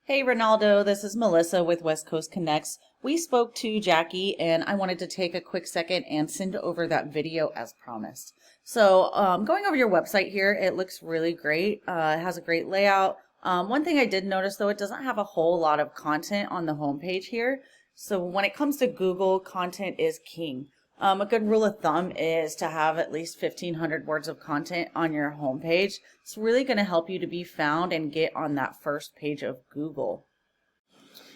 Hey Ronaldo, this is Melissa with West Coast Connects. We spoke to Jackie and I wanted to take a quick second and send over that video as promised. Going over your website here, it looks really great. It has a great layout. One thing I did notice though, it doesn't have a whole lot of content on the homepage here. So when it comes to Google, content is king. A good rule of thumb is to have at least 1,500 words of content on your homepage. It's really going to help you to be found and get on that first page of Google.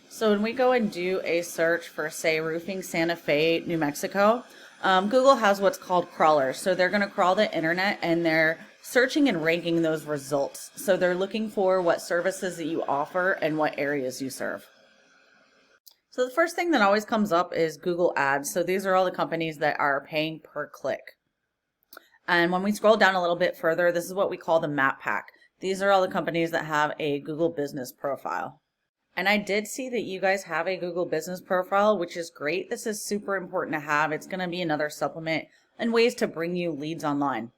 So when we go and do a search for, say, roofing Santa Fe, New Mexico, Google has what's called crawlers. So they're going to crawl the internet and they're searching and ranking those results. So they're looking for what services that you offer and what areas you serve. So the first thing that always comes up is Google Ads. So these are all the companies that are paying per click. And when we scroll down a little bit further, this is what we call the map pack. These are all the companies that have a Google business profile. And I did see that you guys have a Google business profile, which is great. This is super important to have. It's going to be another supplement and ways to bring you leads online.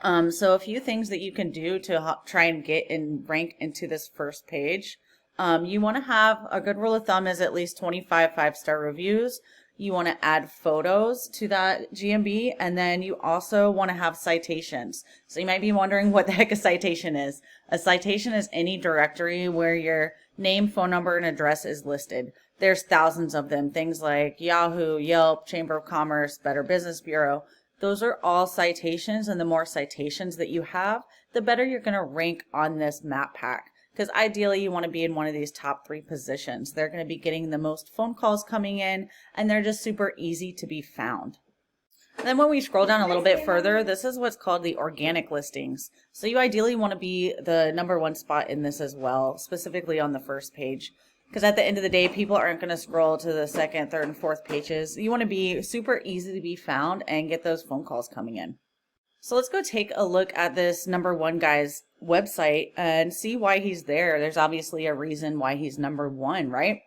So a few things that you can do to try and get and rank into this first page. You want to have a good rule of thumb is at least 25 5-star reviews. You want to add photos to that GMB, and then you also want to have citations. So you might be wondering what the heck a citation is. A citation is any directory where your name, phone number, and address is listed. There's thousands of them. Things like Yahoo, Yelp, Chamber of Commerce, Better Business Bureau. Those are all citations, and the more citations that you have, the better you're going to rank on this map pack. Because ideally you want to be in one of these top 3 positions. They're going to be getting the most phone calls coming in, and they're just super easy to be found. And then when we scroll down a little bit further, this is what's called the organic listings. So you ideally want to be the #1 spot in this as well, specifically on the first page. Because at the end of the day, people aren't going to scroll to the second, third, and fourth pages. You want to be super easy to be found and get those phone calls coming in. So let's go take a look at this #1 guy's website and see why he's there. There's obviously a reason why he's #1, right?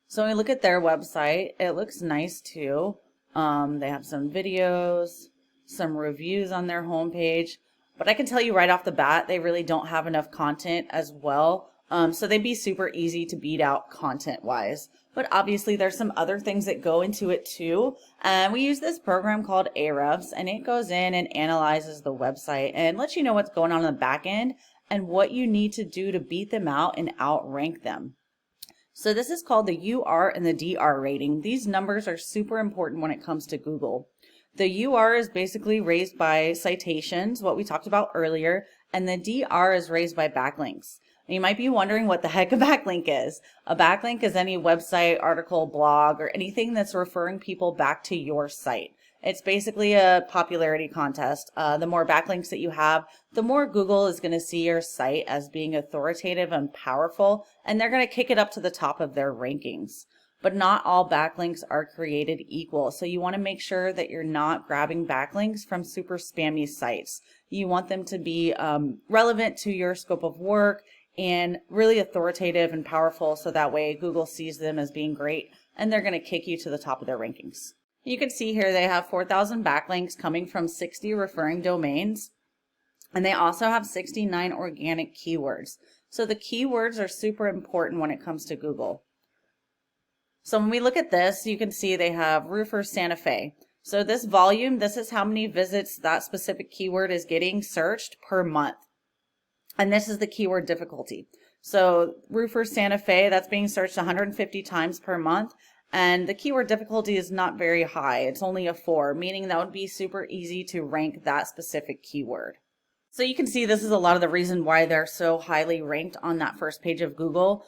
So when we look at their website, it looks nice too. They have some videos, some reviews on their homepage, but I can tell you right off the bat, they really don't have enough content as well. So they'd be super easy to beat out content-wise. But obviously there's some other things that go into it too. And we use this program called Ahrefs, and it goes in and analyzes the website and lets you know what's going on in the back end and what you need to do to beat them out and outrank them. So this is called the UR and the DR rating. These numbers are super important when it comes to Google. The UR is basically raised by citations, what we talked about earlier, and the DR is raised by backlinks. You might be wondering what the heck a backlink is. A backlink is any website, article, blog, or anything that's referring people back to your site. It's basically a popularity contest. The more backlinks that you have, the more Google is going to see your site as being authoritative and powerful, and they're going to kick it up to the top of their rankings. But not all backlinks are created equal. So you want to make sure that you're not grabbing backlinks from super spammy sites. You want them to be relevant to your scope of work and really authoritative and powerful, so that way Google sees them as being great and they're going to kick you to the top of their rankings. You can see here they have 4,000 backlinks coming from 60 referring domains, and they also have 69 organic keywords. So the keywords are super important when it comes to Google. So when we look at this, you can see they have roofer Santa Fe. So this volume, this is how many visits that specific keyword is getting searched per month. And this is the keyword difficulty. So roofer Santa Fe, that's being searched 150 times per month. And the keyword difficulty is not very high. It's only a 4, meaning that would be super easy to rank that specific keyword. So you can see this is a lot of the reason why they're so highly ranked on that first page of Google.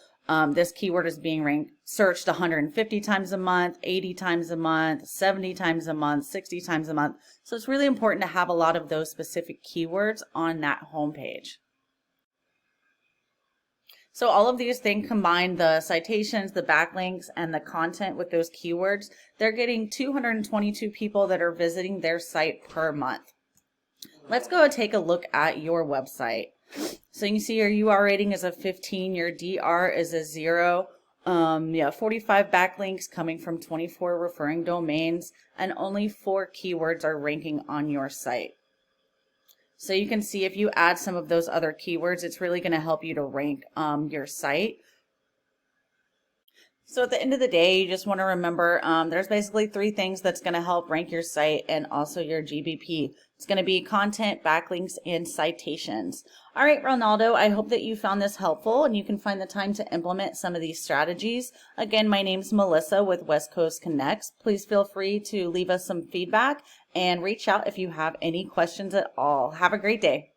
This keyword is being searched 150 times a month, 80 times a month, 70 times a month, 60 times a month. So it's really important to have a lot of those specific keywords on that homepage. So all of these things combine, the citations, the backlinks, and the content with those keywords. They're getting 222 people that are visiting their site per month. Let's go and take a look at your website. So you can see your UR rating is a 15, your DR is a 0. 45 backlinks coming from 24 referring domains, and only 4 keywords are ranking on your site. So you can see if you add some of those other keywords, it's really going to help you to rank your site. So at the end of the day, you just want to remember there's basically three things that's going to help rank your site and also your GBP. It's going to be content, backlinks, and citations. All right, Ronaldo, I hope that you found this helpful and you can find the time to implement some of these strategies. Again, my name's Melissa with West Coast Connects. Please feel free to leave us some feedback and reach out if you have any questions at all. Have a great day.